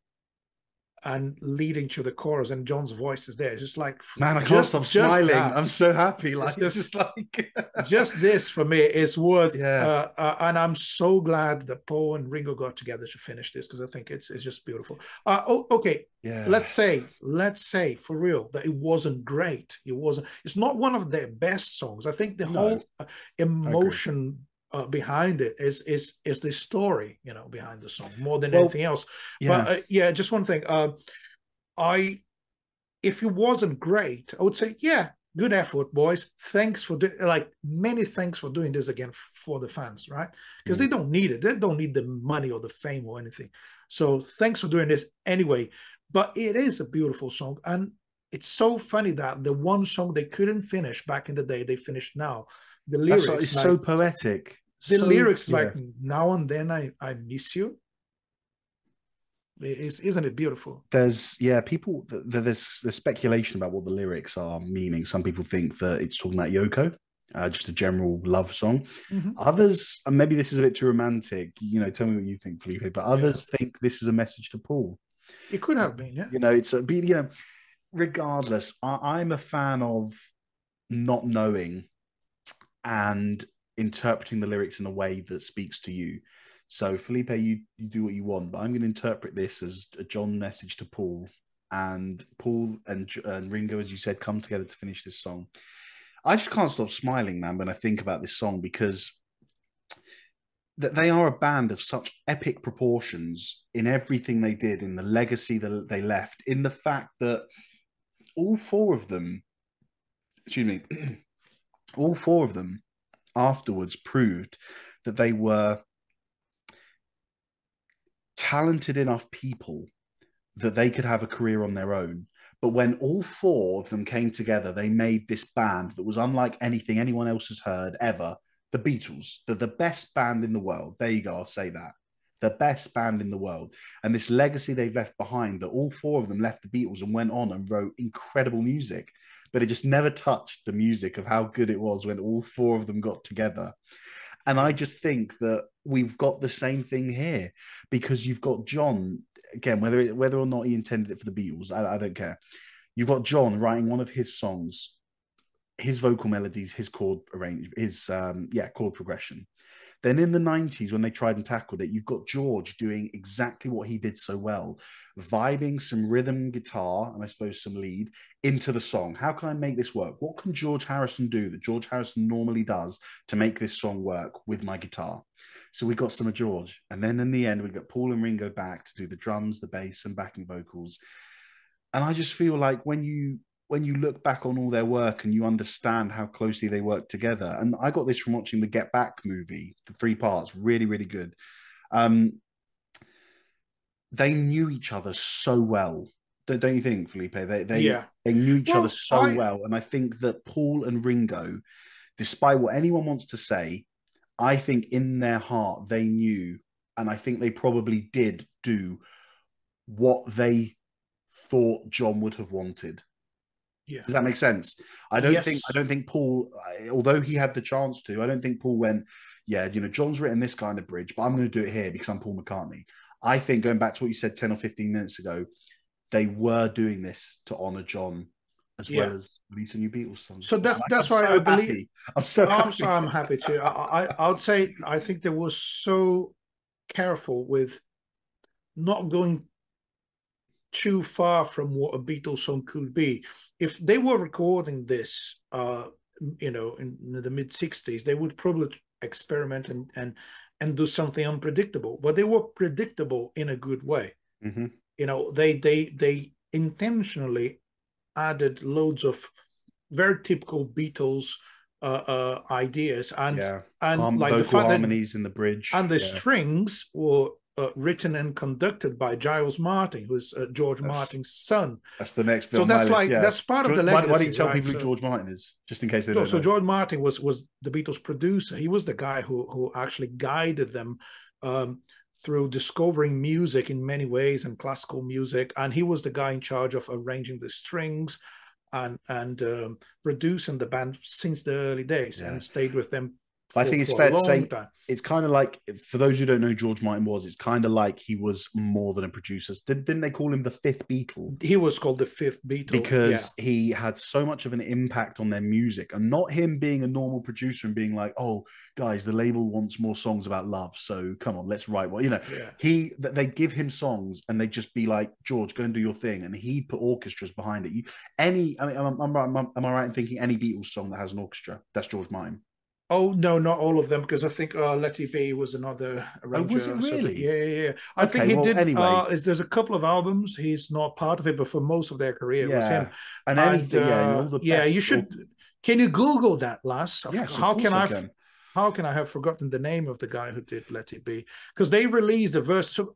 S2: and leading to the chorus, and John's voice is there. It's just like,
S1: Man, I can't stop
S2: just
S1: smiling.
S2: that.
S1: I'm so happy.
S2: It's
S1: Like, it's
S2: just
S1: just like,
S2: just this for me is worth.
S1: yeah.
S2: And I'm so glad that Paul and Ringo got together to finish this, because I think it's just beautiful. Okay,
S1: Yeah.
S2: let's say for real that it wasn't great. It wasn't. It's not one of their best songs. I think the
S1: No,
S2: whole
S1: I agree.
S2: emotion behind it is the story, you know, behind the song more than
S1: Well,
S2: anything else. But
S1: yeah.
S2: yeah, just one thing. I If it wasn't great, I would say, yeah, good effort, boys. Thanks for like many thanks for doing this again for the fans, right? Because they
S1: Mm.
S2: don't need it. They don't need the money or the fame or anything. So thanks for doing this anyway. But it is a beautiful song, and it's so funny that the one song they couldn't finish back in the day, they finished now. The
S1: That's what,
S2: lyrics,
S1: it's so
S2: like
S1: poetic.
S2: the
S1: So,
S2: lyrics,
S1: yeah.
S2: like now and then I miss you. Isn't it beautiful?
S1: There's, yeah, people, there's speculation about what the lyrics are meaning. Some people think that it's talking about Yoko, just a general love song.
S2: Mm-hmm.
S1: Others, and maybe this is a bit too romantic, you know, tell me what you think, Felipe, but
S2: Yeah,
S1: others think this is a message to Paul.
S2: it could have been. Yeah,
S1: You know, it's a, you know, regardless, I'm a fan of not knowing and interpreting the lyrics in a way that speaks to you. So, Felipe, you do what you want, but I'm going to interpret this as a John message to Paul. And Paul and Ringo, as you said, come together to finish this song. I just can't stop smiling, man, when I think about this song, because that they are a band of such epic proportions in everything they did, in the legacy that they left, in the fact that all four of them, excuse me, all four of them afterwards proved that they were talented enough people that they could have a career on their own. But when all four of them came together, they made this band that was unlike anything anyone else has heard ever. The Beatles, the best band in the world. There you go, I'll say that. The best band in the world. And this legacy they've left behind, that all four of them left the Beatles and went on and wrote incredible music. But it just never touched the music of how good it was when all four of them got together. And I
S2: yeah,
S1: just think that we've got the same thing here, because you've got John, again, whether or not he intended it for the Beatles, I don't care. You've got John writing one of his songs, his vocal melodies, his chord arrange, his chord progression. Then in the 90s, when they tried and tackled it, you've got George doing exactly what he did so well, vibing some rhythm guitar and I suppose some lead into the song. How can I make this work? What can George Harrison do that George Harrison normally does to make this song work with my guitar? So we got some of George. And then in the end, we got Paul and Ringo back to do the drums, the bass, and backing vocals. And I just feel like when you look back on all their work and you understand how closely they work together, and I got this from watching the Get Back movie, the three parts, really, really good. Um, they knew each other so well. Don't you think, Felipe?
S2: yeah.
S1: They knew each other
S2: Well,
S1: so well. And I think that Paul and Ringo, despite what anyone wants to say, I think in their heart they knew, and I think they probably did do what they thought John would have wanted.
S2: yeah,
S1: Does that make sense? I
S2: yes.
S1: don't think Paul, although he had the chance to, I don't think Paul went, yeah, you know, John's written this kind of bridge, but I'm going to do it here because I'm Paul McCartney. I think going back to what you said 10 or 15 minutes ago, they were doing this to honor John as well
S2: Yeah.
S1: as releasing new Beatles songs.
S2: So
S1: Man, I'm
S2: that's why I
S1: so
S2: believe.
S1: happy. I'm so happy.
S2: I'm happy to. I would say I think they were so careful with not going too far from what a Beatles song could be. If they were recording this, in the mid '60s, they would probably experiment and do something unpredictable. But they were predictable in a good way.
S1: Mm-hmm.
S2: They intentionally added loads of very typical Beatles ideas,
S1: Yeah.
S2: and like the
S1: Vocal
S2: fact that
S1: harmonies in the bridge.
S2: and the
S1: Yeah.
S2: strings were written and conducted by Giles Martin, who's George
S1: That's
S2: Martin's son.
S1: that's the next bit
S2: So
S1: on my
S2: that's
S1: list.
S2: like
S1: Yeah.
S2: that's part of the
S1: George, why don't
S2: legacy,
S1: you tell
S2: right?
S1: people who
S2: So
S1: George Martin is, just in case they don't
S2: so
S1: know?
S2: George Martin was the Beatles producer. He was the guy who actually guided them through discovering music in many ways and classical music, and he was the guy in charge of arranging the strings and producing the band since the early days,
S1: Yeah.
S2: and stayed with them
S1: I think it's
S2: for a
S1: fair to
S2: long
S1: say
S2: time.
S1: it's kind of like, for those who don't know who George Martin was, it's kind of like he was more than a producer. Didn't they call him the fifth Beatle?
S2: He was called the fifth Beatle. Yeah.
S1: Because he had so much of an impact on their music, and not him being a normal producer and being like, oh guys, the label wants more songs about love, so come on, let's write one.
S2: Yeah.
S1: They give him songs and they just be like, George, go and do your thing, and he'd put orchestras behind it. Am I right in thinking any Beatles song that has an orchestra, that's George Martin?
S2: Oh no, not all of them, because I think Let It Be was another
S1: Oh, was it
S2: arranger. So
S1: really?
S2: yeah, yeah, yeah. I think
S1: Okay,
S2: he
S1: well,
S2: did.
S1: anyway,
S2: There's a couple of albums he's not part of it, but for most of their career, it was him.
S1: yeah, and
S2: And
S1: anything, yeah, and all the
S2: yeah, you
S1: best, or
S2: should. Can you Google that, Laz?
S1: yes, of
S2: How can
S1: course I
S2: I?
S1: can.
S2: How can I have forgotten the name of the guy who did Let It Be? Because they released a verse. So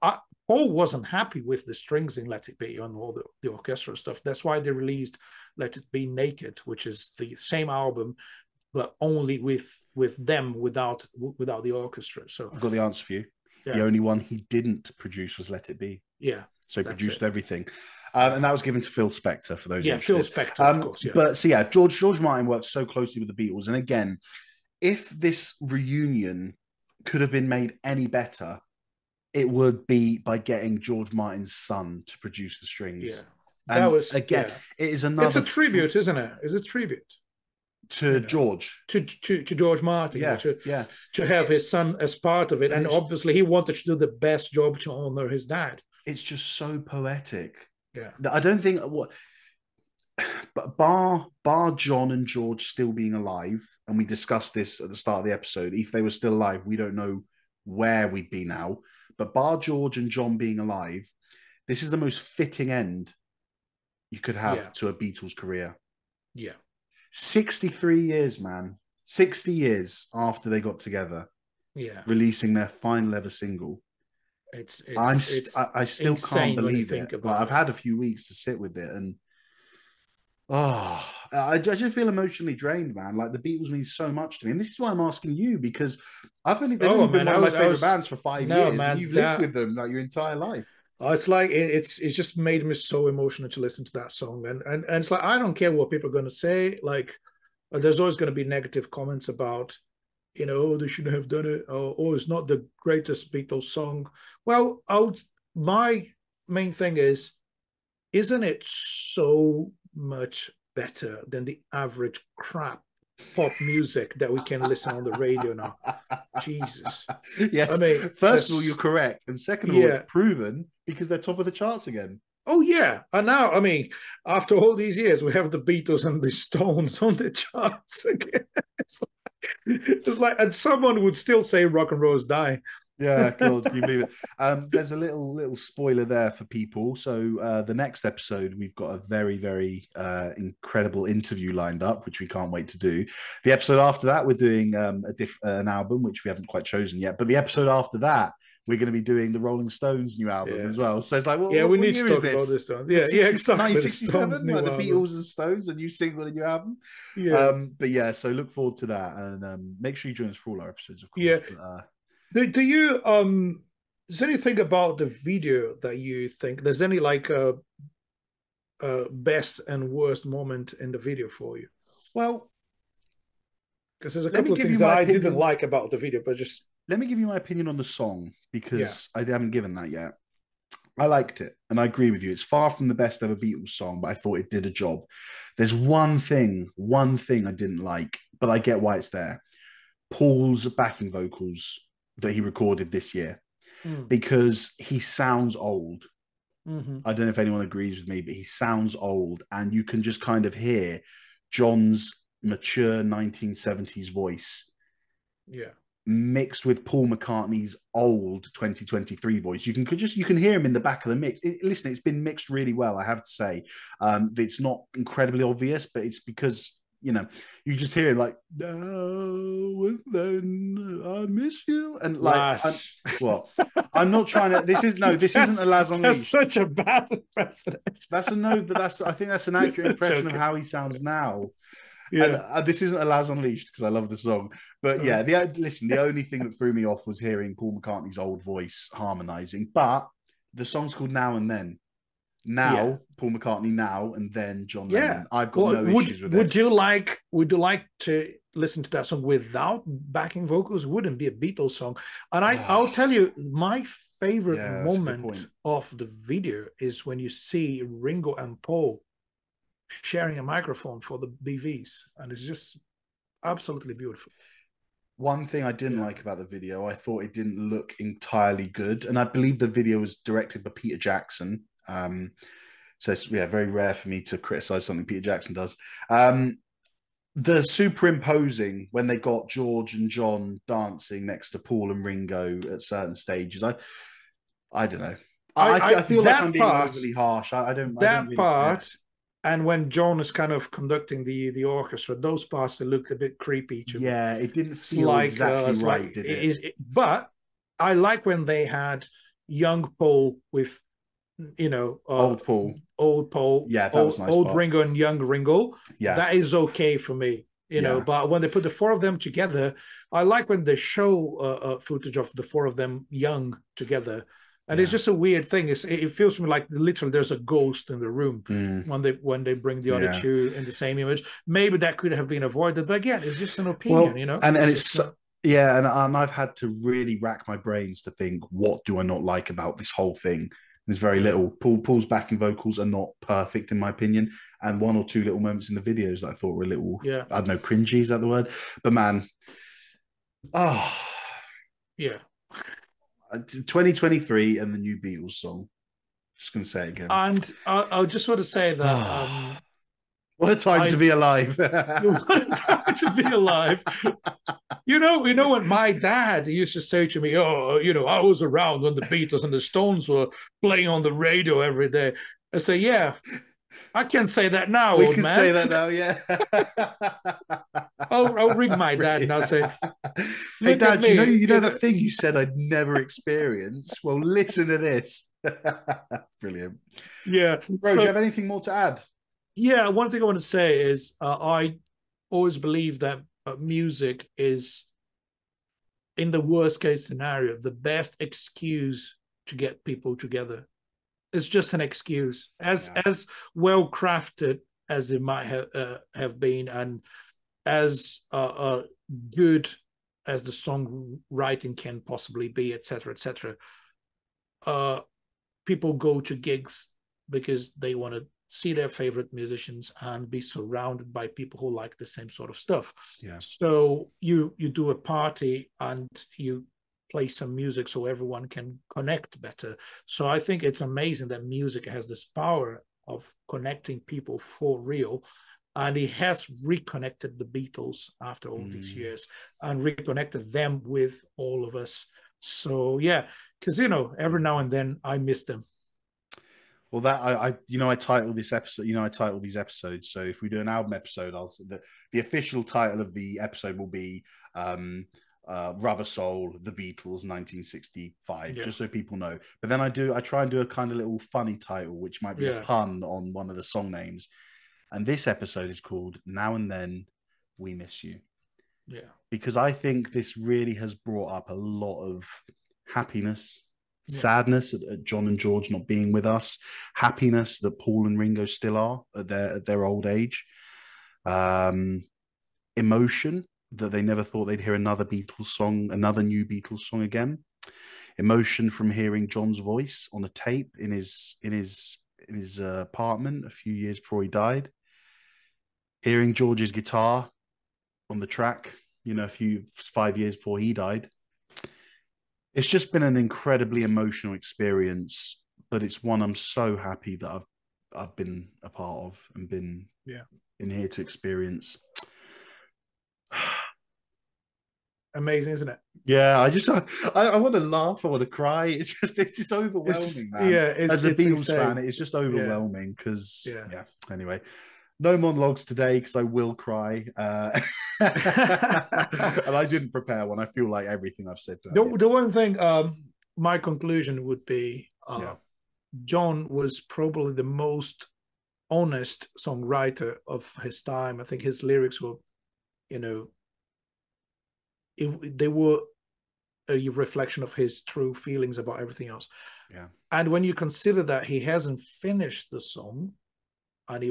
S2: Paul wasn't happy with the strings in Let It Be on all the orchestral stuff. That's why they released Let It Be Naked, which is the same album but only with them without the orchestra. So
S1: I've got the answer for you. The
S2: yeah,
S1: only one he didn't produce was Let It Be.
S2: yeah,
S1: So he
S2: that's
S1: produced
S2: it.
S1: everything.
S2: Yeah,
S1: And that was given to Phil Spector, for those
S2: yeah, Phil
S1: interested.
S2: Spector, of course. Yeah,
S1: But so yeah, George Martin worked so closely with the Beatles. And again, if this reunion could have been made any better, it would be by getting George Martin's son to produce the
S2: yeah.
S1: strings.
S2: That
S1: And
S2: was
S1: again, it is
S2: It's a
S1: another
S2: tribute, isn't it? It's a tribute,
S1: to George.
S2: to George Martin,
S1: Yeah, yeah.
S2: to have his son as part of it,
S1: And
S2: and obviously he wanted to do the best job to honor his dad.
S1: it's just so poetic.
S2: Yeah.
S1: I don't think what, but bar John and George still being alive, and we discussed this at the start of the episode. If they were still alive, we don't know where we'd be now. But bar George and John being alive, this is the most fitting end you could have
S2: Yeah.
S1: to a Beatles career.
S2: Yeah.
S1: 63 years, man. 60 years after they got together,
S2: Yeah.
S1: releasing their final ever single. I still can't
S2: insane when you
S1: believe it.
S2: think
S1: Like,
S2: about
S1: I've
S2: it.
S1: had a few weeks to sit with it, and I just feel emotionally drained, man. Like, the Beatles mean so much to me, and this is why I'm asking you, because they've
S2: Oh
S1: only been
S2: man,
S1: one of my favorite bands for
S2: no
S1: 5 years, and
S2: man,
S1: you've lived
S2: that
S1: with them like your entire life.
S2: it's like it's just made me so emotional to listen to that song, and it's like I don't care what people are going to say. Like, there's always going to be negative comments about, oh, they shouldn't have done it, or oh, it's not the greatest Beatles song. Well, my main thing is, isn't it so much better than the average crap pop music that we can listen on the radio now? Jesus. I
S1: Yes.
S2: mean,
S1: First of all, you're correct. And second of all, it's
S2: yeah.
S1: proven because they're top of the charts again.
S2: Oh yeah, and now I mean, after all these years, we have the Beatles and the Stones on the charts again. It's like, and someone would still say rock and roll's dying.
S1: Yeah, God, can you believe it? There's a little spoiler there for people. So the next episode, we've got a very, very incredible interview lined up, which we can't wait to do. The episode after that, we're doing an album, which we haven't quite chosen yet. But the episode after that, we're going to be doing the Rolling Stones new album
S2: Yeah.
S1: as well. So it's like,
S2: Yeah, we
S1: what
S2: need
S1: year
S2: to
S1: is
S2: talk about
S1: this?
S2: this Stones. Yeah, yeah, exactly.
S1: 1967,
S2: New
S1: like the
S2: album.
S1: Beatles and Stones, a new single, a new album.
S2: Yeah.
S1: But yeah, so look forward to that, and make sure you join us for all our episodes, of course.
S2: Yeah.
S1: But,
S2: Do you is anything about the video that you think there's any like best and worst moment in the video for you?
S1: well,
S2: Because there's a
S1: let me
S2: couple of
S1: give you
S2: things that
S1: my
S2: I didn't
S1: opinion.
S2: like about the video, but just
S1: Let me give you my opinion on the song,
S2: yeah,
S1: because I haven't given that yet. I liked it, and I agree with you. It's far from the best ever Beatles song, but I thought it did a job. There's one thing I didn't like, but I get why it's there. Paul's backing vocals that he recorded this year,
S2: mm,
S1: because he sounds old.
S2: Mm-hmm.
S1: I don't know if anyone agrees with me, but he sounds old, and you can just kind of hear John's mature 1970s voice
S2: Yeah.
S1: mixed with Paul McCartney's old 2023 voice. You can hear him in the back of the mix. Listen, it's been mixed really well, I have to say. It's not incredibly obvious, but it's because you just hear it like now and then I miss you, and like
S2: Laz.
S1: what? I'm not trying to. This isn't a Laz
S2: That's
S1: Unleashed.
S2: such a bad impersonation.
S1: That's a no, but I think that's an accurate impression of
S2: Joking.
S1: how he sounds now. And
S2: Yeah.
S1: this isn't a Laz Unleashed because I love the song, but yeah, the only thing that threw me off was hearing Paul McCartney's old voice harmonizing. But the song's called Now and Then.
S2: Yeah.
S1: Now Paul McCartney, now and then John
S2: Yeah.
S1: Lennon. I've got
S2: Well,
S1: no issues with it.
S2: would you like to listen to that song without backing vocals? It wouldn't be a Beatles song. And I'll tell you, my favorite
S1: Yeah, that's a good
S2: moment
S1: point.
S2: of the video is when you see Ringo and Paul sharing a microphone for the BVs, and it's just absolutely beautiful.
S1: One thing I didn't
S2: Yeah.
S1: like about the video, I thought it didn't look entirely good, and I believe the video was directed by Peter Jackson. So it's very rare for me to criticize something Peter Jackson does. The superimposing when they got George and John dancing next to Paul and Ringo at certain stages, I don't know. I feel like I'm being overly harsh. I don't really care.
S2: And when John is kind of conducting the orchestra, those parts that looked a bit creepy to me.
S1: Yeah, it didn't feel exactly right, did it?
S2: But I like when they had young Paul with
S1: Old Paul. Yeah, that was a nice
S2: old
S1: part.
S2: Ringo and young Ringo.
S1: Yeah,
S2: that is okay for me. But when they put the four of them together, I like when they show footage of the four of them young together. And it's just a weird thing. It feels to me like literally there's a ghost in the room when they bring the other two in the same image. Maybe that could have been avoided, but again, it's just an opinion,
S1: And and I've had to really rack my brains to think, what do I not like about this whole thing? There's very little. Paul's backing vocals are not perfect in my opinion, and one or two little moments in the videos that I thought were a little, I don't know, cringy, is that the word? But man,
S2: yeah.
S1: 2023 and the new Beatles song. Just gonna say it again.
S2: And I just want to say that
S1: what a time to be alive.
S2: What a time to be alive. You know what my dad used to say to me, I was around when the Beatles and the Stones were playing on the radio every day. I say, yeah, I can say that now,
S1: we
S2: old
S1: can
S2: man.
S1: say that now, yeah.
S2: I'll ring my dad and I'll say,
S1: hey Dad, you know the thing you said I'd never experience? Well, listen to this. Brilliant.
S2: Yeah.
S1: Bro, do you have anything more to add?
S2: Yeah, one thing I want to say is I always believe that music is, in the worst case scenario, the best excuse to get people together. It's just an excuse, as well crafted as it might have been, and as good as the songwriting can possibly be, etc., etc. People go to gigs because they want to see their favorite musicians and be surrounded by people who like the same sort of stuff.
S1: Yeah.
S2: So you do a party and you play some music so everyone can connect better. So I think it's amazing that music has this power of connecting people for real. And it has reconnected the Beatles after all these years and reconnected them with all of us. So yeah, because every now and then I miss them.
S1: Well, that I titled this episode. I title these episodes. So if we do an album episode, the official title of the episode will be Rubber Soul, The Beatles, 1965, just so people know. But then I try and do a kind of little funny title, which might be a pun on one of the song names. And this episode is called Now and Then We Miss You.
S2: Yeah.
S1: Because I think this really has brought up a lot of happiness, sadness at John and George not being with us, happiness that Paul and Ringo still are at their old age, emotion that they never thought they'd hear another new Beatles song again, emotion from hearing John's voice on a tape in his apartment a few years before he died, hearing George's guitar on the track, 5 years before he died. It's just been an incredibly emotional experience but it's one I'm so happy that I've been a part of and been in here to experience.
S2: Amazing, isn't it?
S1: Yeah, I want to laugh, I want to cry. It's overwhelming, man. As a
S2: it's
S1: Beatles fan,
S2: insane.
S1: it's just overwhelming because
S2: Yeah.
S1: Anyway, no monologues today because I will cry. And I didn't prepare one. I feel like everything I've said.
S2: The one thing, my conclusion would be,
S1: Yeah.
S2: John was probably the most honest songwriter of his time. I think his lyrics were, they were a reflection of his true feelings about everything else.
S1: Yeah.
S2: And when you consider that he hasn't finished the song, and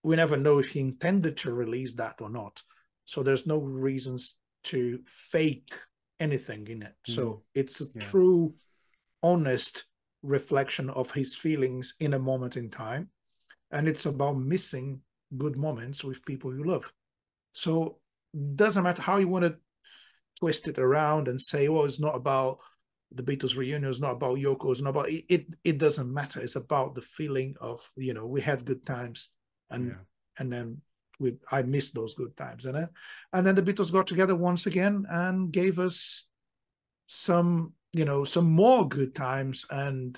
S2: we never know if he intended to release that or not. So there's no reasons to fake anything in it. So it's a true, honest reflection of his feelings in a moment in time. And it's about missing good moments with people you love. So it doesn't matter how you want to twist it around and say, oh, it's not about the Beatles reunion, it's not about Yoko, it's not about it doesn't matter. It's about the feeling of, we had good times, and then I missed those good times. And then the Beatles got together once again and gave us some more good times, and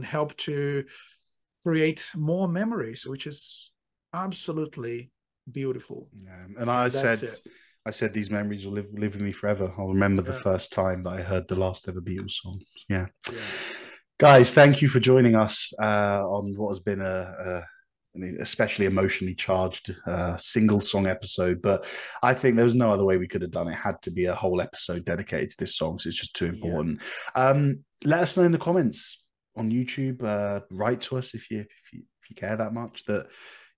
S2: helped to create more memories, which is absolutely beautiful.
S1: And I said these memories will live with me forever. I'll remember the first time that I heard the last ever Beatles song. Yeah. Guys, thank you for joining us on what has been an especially emotionally charged single song episode. But I think there was no other way we could have done it. It had to be a whole episode dedicated to this song, so it's just too important. Let us know in the comments on YouTube. Write to us if you care that much.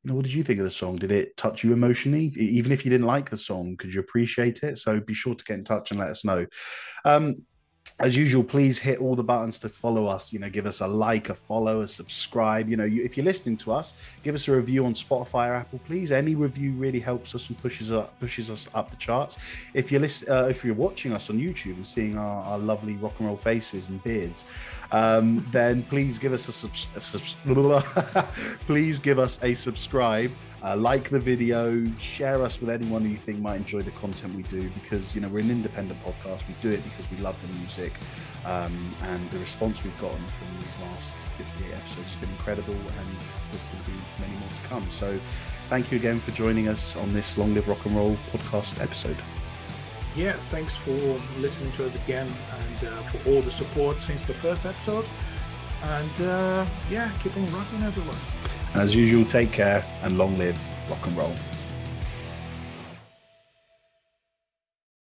S1: What did you think of the song? Did it touch you emotionally? Even if you didn't like the song, could you appreciate it? So be sure to get in touch and let us know. As usual, please hit all the buttons to follow us. Give us a like, a follow, a subscribe. If you're listening to us, give us a review on Spotify or Apple, please. Any review really helps us and pushes us up the charts. If you're watching us on YouTube and seeing our lovely rock and roll faces and beards, then please give us please give us a subscribe. Like the video, share us with anyone who you think might enjoy the content we do, because we're an independent podcast. We do it because we love the music, and the response we've gotten from these last 58 episodes has been incredible, and there's going to be many more to come. So thank you again for joining us on this Long Live Rock and Roll podcast episode.
S2: Thanks for listening to us again, and for all the support since the first episode. And keep on rocking, everyone.
S1: As usual, take care and long live rock and roll.